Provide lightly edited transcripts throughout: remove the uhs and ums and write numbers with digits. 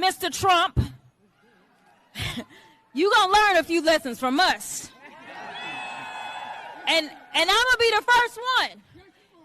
Mr. Trump, you gonna learn a few lessons from us. And I'm gonna be the first one.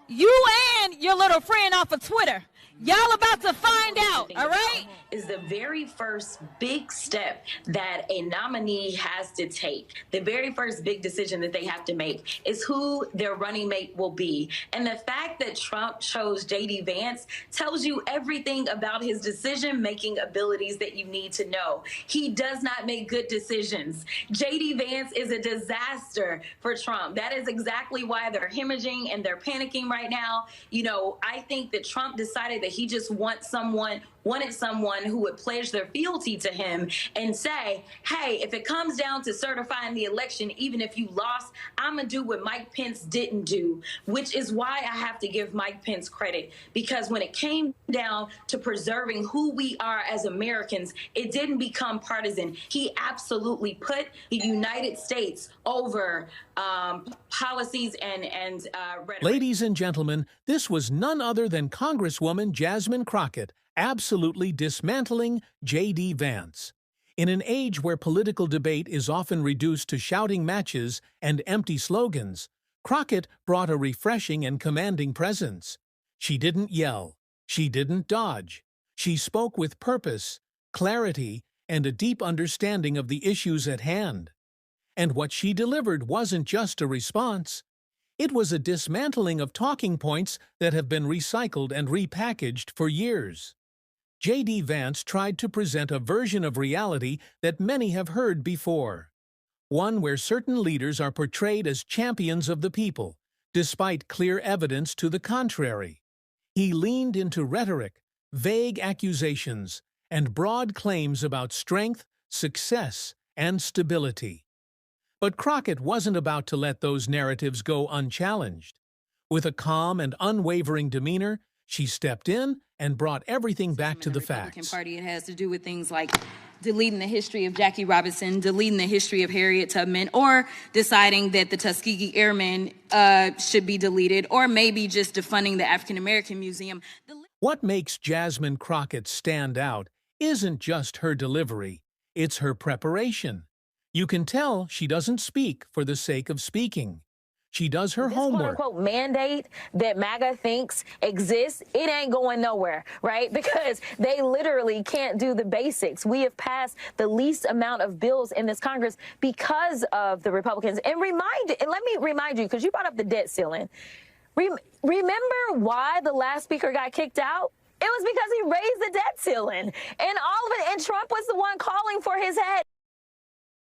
You and your little friend off of Twitter. Y'all about to find out, all right? Is the very first big step that a nominee has to take. The very first big decision that they have to make is who their running mate will be. And the fact that Trump chose J.D. Vance tells you everything about his decision-making abilities that you need to know. He does not make good decisions. J.D. Vance is a disaster for Trump. That is exactly why they're hemorrhaging and they're panicking right now. You know, I think that Trump decided that he just wanted someone who would pledge their fealty to him and say, hey, if it comes down to certifying the election, even if you lost, I'm going to do what Mike Pence didn't do, which is why I have to give Mike Pence credit, because when it came down to preserving who we are as Americans, it didn't become partisan. He absolutely put the United States over policies and rhetoric. Ladies and gentlemen, this was none other than Congresswoman Jasmine Crockett absolutely dismantling J.D. Vance. In an age where political debate is often reduced to shouting matches and empty slogans, Crockett brought a refreshing and commanding presence. She didn't yell. She didn't dodge. She spoke with purpose, clarity, and a deep understanding of the issues at hand. And what she delivered wasn't just a response. It was a dismantling of talking points that have been recycled and repackaged for years. J.D. Vance tried to present a version of reality that many have heard before. One where certain leaders are portrayed as champions of the people, despite clear evidence to the contrary. He leaned into rhetoric, vague accusations, and broad claims about strength, success, and stability. But Crockett wasn't about to let those narratives go unchallenged. With a calm and unwavering demeanor, she stepped in and brought everything back to the facts. Republican Party, it has to do with things like deleting the history of Jackie Robinson, deleting the history of Harriet Tubman, or deciding that the Tuskegee Airmen should be deleted, or maybe just defunding the African American Museum. What makes Jasmine Crockett stand out isn't just her delivery, it's her preparation. You can tell she doesn't speak for the sake of speaking. She does her homework. Quote-unquote mandate that MAGA thinks exists, it ain't going nowhere, right? Because they literally can't do the basics. We have passed the least amount of bills in this Congress because of the Republicans. And let me remind you, because you brought up the debt ceiling. Remember why the last speaker got kicked out? It was because he raised the debt ceiling and all of it. And Trump was the one calling for his head.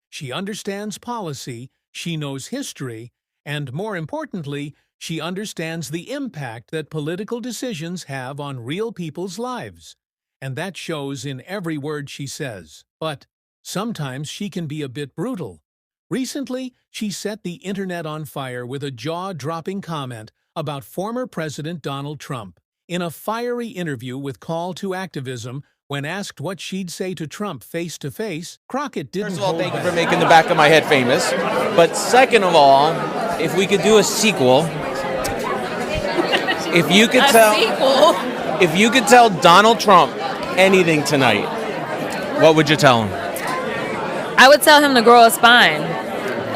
She understands policy, she knows history, and more importantly, she understands the impact that political decisions have on real people's lives. And that shows in every word she says. But sometimes she can be a bit brutal. Recently, she set the internet on fire with a jaw-dropping comment about former President Donald Trump. In a fiery interview with Call to Activism, when asked what she'd say to Trump face-to-face, Crockett didn't First of all, hold thank you back. for making the back of my head famous. But second of all, if we could do a sequel, if you could tell Donald Trump anything tonight, what would you tell him? I would tell him to grow a spine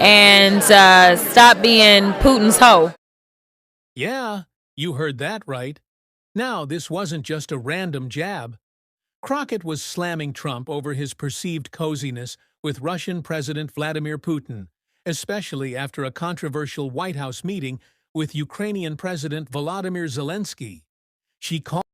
and stop being Putin's hoe. Yeah, you heard that right. Now, this wasn't just a random jab. Crockett was slamming Trump over his perceived coziness with Russian President Vladimir Putin, especially after a controversial White House meeting with Ukrainian President Volodymyr Zelensky. She called